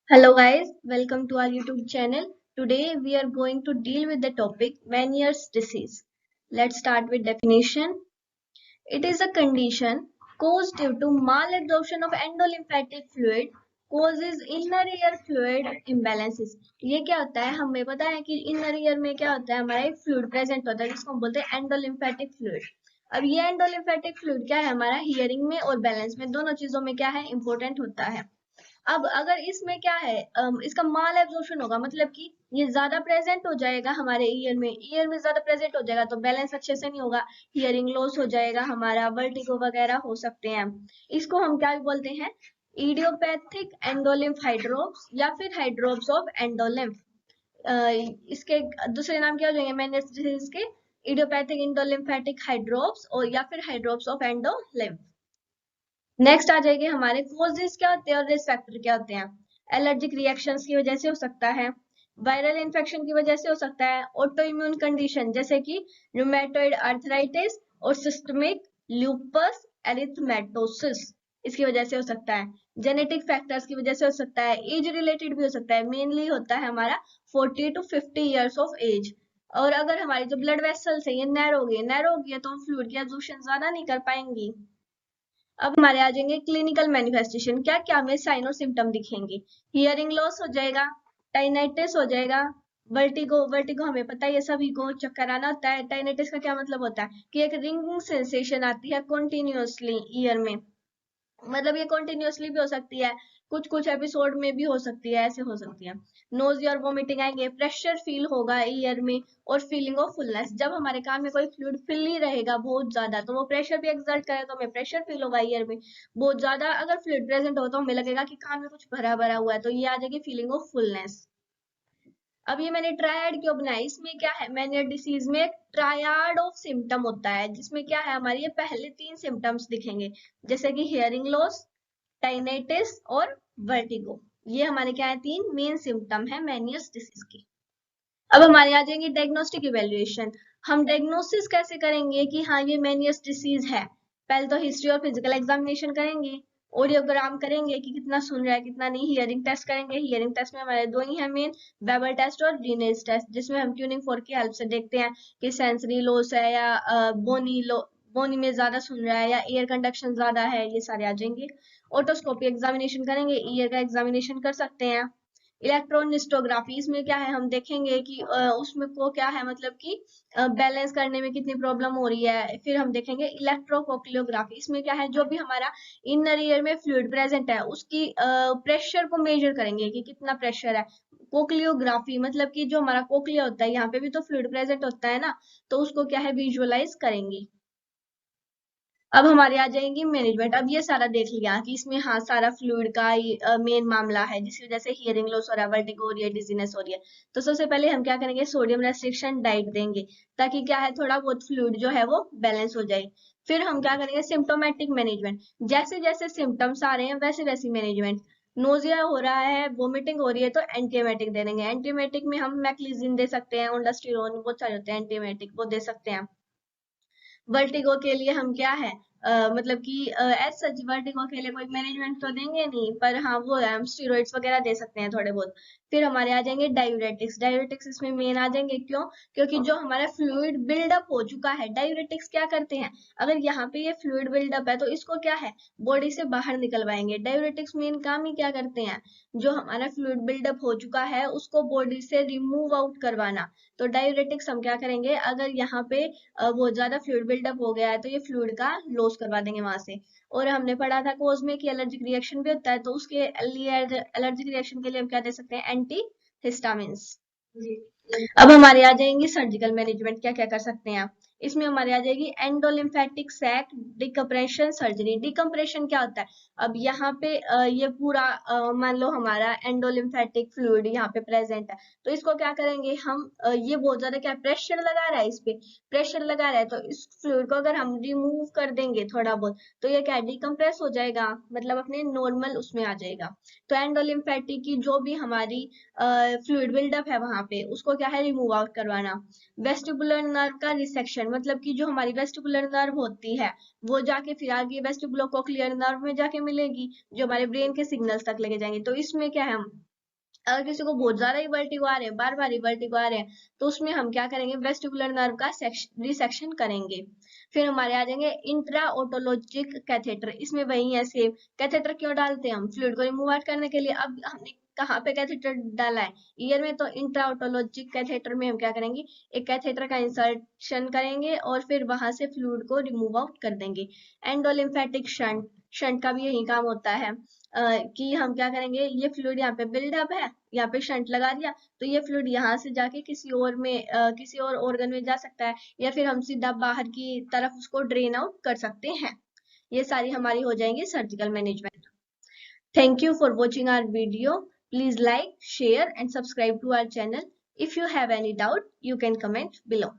Hello guys, welcome to our YouTube channel. Today we are going to deal with the topic Meniere's disease. Let's start with definition. It is a condition caused due to malabsorption of endolymphatic fluid causes inner ear fluid imbalances. ये क्या होता है? हमें पता है कि inner ear में क्या होता है, हमारा एक fluid present होता है जिसको हम बोलते हैं endolymphatic fluid. अब ये endolymphatic fluid क्या है, हमारा hearing में और balance में दोनों चीजों में क्या है, important होता है. अब अगर इसमें क्या है, इसका माल एब्जॉर्प्शन होगा, मतलब कि ये ज्यादा प्रेजेंट हो जाएगा हमारे ईयर में ज्यादा प्रेजेंट हो जाएगा तो बैलेंस अच्छे से नहीं होगा, हियरिंग लॉस हो जाएगा, हमारा वर्टिगो वगैरह हो सकते हैं. इसको हम क्या बोलते हैं, इडियोपैथिक एंडोलिम्फ हाइड्रोप्स या फिर हाइड्रोप्स ऑफ एंडोलिम्फ. इसके दूसरे नाम क्या हो जाएंगे मेनियर्स डिजीज के, इडियोपैथिक एंडोलिम्फेटिक हाइड्रोप्स और या फिर हाइड्रोप्स ऑफ एंडोलिम्फ. नेक्स्ट आ जाएगी हमारे कोजेस क्या होते हैं और रिस्क फैक्टर क्या होते हैं. एलर्जिक रिएक्शंस की वजह से हो सकता है, वायरल इन्फेक्शन की वजह से हो सकता है, ऑटो इम्यून कंडीशन जैसे कि रूमेटॉइड आर्थराइटिस और सिस्टमिक ल्यूपस एरिथमेटोसिस इसकी वजह से हो सकता है, जेनेटिक फैक्टर्स की वजह से हो सकता है, एज रिलेटेड भी हो सकता है, मेनली होता है हमारा 40 to 50 इयर्स ऑफ एज. और अगर हमारी जो ब्लड वेसल्स है ये नैरो हो गई है तो हम फ्लूइड की एब्जॉर्प्शन ज्यादा नहीं कर पाएंगी. अब हमारे आ जाएंगे क्लिनिकल मैनिफेस्टेशन, क्या क्या हमें साइन और सिम्टम दिखेंगे. हियरिंग लॉस हो जाएगा, टाइनाइटिस हो जाएगा, वर्टिगो वर्टिगो हमें पता है ये सभी को चक्कर आना होता है. टाइनाइटिस का क्या मतलब होता है कि एक रिंगिंग सेंसेशन आती है कंटिन्यूअसली ईयर में, मतलब ये कंटिन्यूअसली भी हो सकती है, कुछ कुछ एपिसोड में भी हो सकती है, ऐसे हो सकती है. नोज और वोमिटिंग आएंगे, प्रेशर फील होगा ईयर में और फीलिंग ऑफ फुलनेस. जब हमारे कान में कोई फ्लूइड फिल ही रहेगा बहुत ज्यादा तो वो प्रेशर भी एक्सर्ट करे तो हमें प्रेशर फील होगा ईयर में बहुत ज्यादा. अगर फ्लूइड प्रेजेंट हो तो हमें लगेगा कि कान में कुछ भरा भरा हुआ है, तो ये आ जाएगी फीलिंग ऑफ फुलनेस. अब ये मैंने ट्रायड क्यों बनाया, इसमें क्या है, मेनियर डिसीज में एक ट्रायड ऑफ सिम्टम होता है जिसमें क्या है, हमारे ये पहले 3 सिम्टम्स दिखेंगे जैसे कि हियरिंग लॉस, टाइनाइटिस और वर्टिगो. ये हमारे क्या है, 3 मेन सिम्टम है मेनियस डिसीज की. अब हमारे आ जाएंगे डायग्नोस्टिक इवेल्युएशन. हम डायग्नोसिस कैसे करेंगे कि हाँ ये मेनियस डिसीज है. पहले तो हिस्ट्री और फिजिकल एग्जामिनेशन करेंगे, ऑडियोग्राम करेंगे कि कितना सुन रहा है कितना नहीं, हियरिंग टेस्ट करेंगे. हियरिंग टेस्ट में हमारे दो ही है मेन, वेबर टेस्ट और रीनेज टेस्ट, जिसमें हम ट्यूनिंग फोर्क की हेल्प से देखते हैं कि सेंसरी लॉस है या बोनी में ज्यादा सुन रहा है या एयर कंडक्शन ज्यादा है, ये सारे आ जाएंगे. ओटोस्कोपी एग्जामिनेशन करेंगे, ईयर का एग्जामिनेशन कर सकते हैं. इलेक्ट्रोनिस्टोग्राफी, इसमें क्या है, हम देखेंगे कि उसमें को क्या है, मतलब कि बैलेंस करने में कितनी प्रॉब्लम हो रही है. फिर हम देखेंगे इलेक्ट्रोकोक्लियोग्राफी, इसमें क्या है, जो भी हमारा इनर ईयर में फ्लूइड प्रेजेंट है उसकी प्रेशर को मेजर करेंगे कि कितना प्रेशर है. कोक्लियोग्राफी मतलब कि जो हमारा कोक्लिया होता है यहाँ पे भी तो फ्लूइड प्रेजेंट होता है ना, तो उसको क्या है विजुअलाइज करेंगे. अब हमारे आ जाएंगी मैनेजमेंट. अब ये सारा देख लिया कि इसमें हाँ सारा फ्लूइड का ही मेन मामला है जिसकी वजह से हियरिंग लॉस हो रहा है, वर्टिगो हो रही है, डिजीनेस हो रही है. तो सबसे पहले हम क्या करेंगे, सोडियम रेस्ट्रिक्शन डाइट देंगे ताकि क्या है थोड़ा बहुत फ्लूइड जो है वो बैलेंस हो जाए. फिर हम क्या करेंगे, सिम्टोमेटिक मैनेजमेंट, जैसे जैसे सिम्टम्स आ रहे हैं वैसे वैसे मैनेजमेंट. नोजिया हो रहा है, वोमिटिंग हो रही है तो एंटीएमेटिक दे देंगे. एंटीएमेटिक में हम मैक्लिजिन दे सकते हैं, ओंडास्टिरोन, बहुत सारे होते हैं एंटीएमेटिक, वो दे सकते हैं. वर्टिगो के लिए हम क्या है, मतलब कि एज सच वर्टिगो के लिए कोई मैनेजमेंट तो देंगे नहीं, पर हाँ वो है, हम स्टीरॉइड्स वगैरह दे सकते हैं थोड़े बहुत. फिर हमारे आ जाएंगे डायूरेटिक्स. डायूरेटिक्स इसमें मेन आ जाएंगे, क्यों, क्योंकि जो हमारा फ्लूइड बिल्डअप हो चुका है, डायूरेटिक्स क्या करते हैं, अगर यहाँ पे ये फ्लूइड बिल्डअप है तो इसको क्या है बॉडी से बाहर निकलवाएंगे. डायूरेटिक्स मेन काम ही क्या करते हैं, जो हमारा फ्लूइड बिल्डअप हो चुका है उसको बॉडी से रिमूव आउट करवाना. तो डायूरेटिक्स हम क्या करेंगे, अगर यहाँ पे बहुत ज्यादा फ्लूइड बिल्डअप हो गया है तो ये फ्लूइड का लॉस करवा देंगे वहां से. और हमने पढ़ा था कोर्स में कि एलर्जिक रिएक्शन भी होता है, तो उसके लिए एलर्जिक रिएक्शन के लिए हम क्या दे सकते हैं, एंटी हिस्टामिन्स. अब हमारे आ जाएंगे सर्जिकल मैनेजमेंट, क्या क्या कर सकते हैं आप. इसमें हमारे आ जाएगी endolymphatic sac decompression surgery. Decompression क्या होता है, अब यहाँ पे ये पूरा मान लो हमारा एंडोलिम्फेटिक फ्लूइड यहाँ पे प्रेजेंट है, तो इसको क्या करेंगे हम, ये बहुत ज्यादा क्या प्रेशर लगा रहा है, इस पे प्रेशर लगा रहा है, तो इस फ्लूइड को अगर हम रिमूव कर देंगे थोड़ा बहुत तो ये क्या डिकम्प्रेस हो जाएगा, मतलब अपने नॉर्मल उसमें आ जाएगा. तो एंडोलिम्फेटिक की जो भी हमारी फ्लूइड बिल्डअप है वहां पे उसको क्या है रिमूव आउट करवाना. वेस्टिबुलर नर्व का रिसेक्शन, मतलब कि जो हमारी वेस्टिबुलर नर्व होती है वो जाके फिर आगे वेस्टिबुलो कोक्लियर नर्व में जाके मिलेगी जो हमारे ब्रेन के सिग्नल्स तक लेके जाएंगे. तो इसमें क्या है, अगर किसी को बहुत ज्यादा ही वर्टिगो आ रहे हैं, बार बार ही वर्टिगो आ रहे हैं, तो उसमें हम क्या करेंगे, वेस्टिबुलर नर्व का रिसेक्शन करेंगे। फिर हमारे आ जाएंगे इंट्रा ओटोलॉजिक कैथेटर। इसमें वही है सेम। कैथेटर क्यों डालते हैं हम? फ्लूइड को रिमूव आउट करने के लिए। अब हमने कहाँ पे कैथेटर डाला है? ईयर में। तो इंट्रा ओटोलॉजिक कैथेटर में हम क्या करेंगे, एक कैथेटर का इंसर्शन करेंगे और फिर वहां से फ्लूइड को रिमूव आउट कर देंगे। एंडोलिम्फेटिक शंट, शंट का भी यही काम होता है कि हम क्या करेंगे, ये फ्लूइड यहाँ पे बिल्डअप है, यहाँ पे शंट लगा दिया, तो ये फ्लूइड यहाँ से जाके किसी और में किसी और ऑर्गन में जा सकता है, या फिर हम सीधा बाहर की तरफ उसको ड्रेन आउट कर सकते हैं। ये सारी हमारी हो जाएंगी surgical management. Thank you for watching our video. Please like, share and subscribe to our channel. If you have any doubt, you can comment below.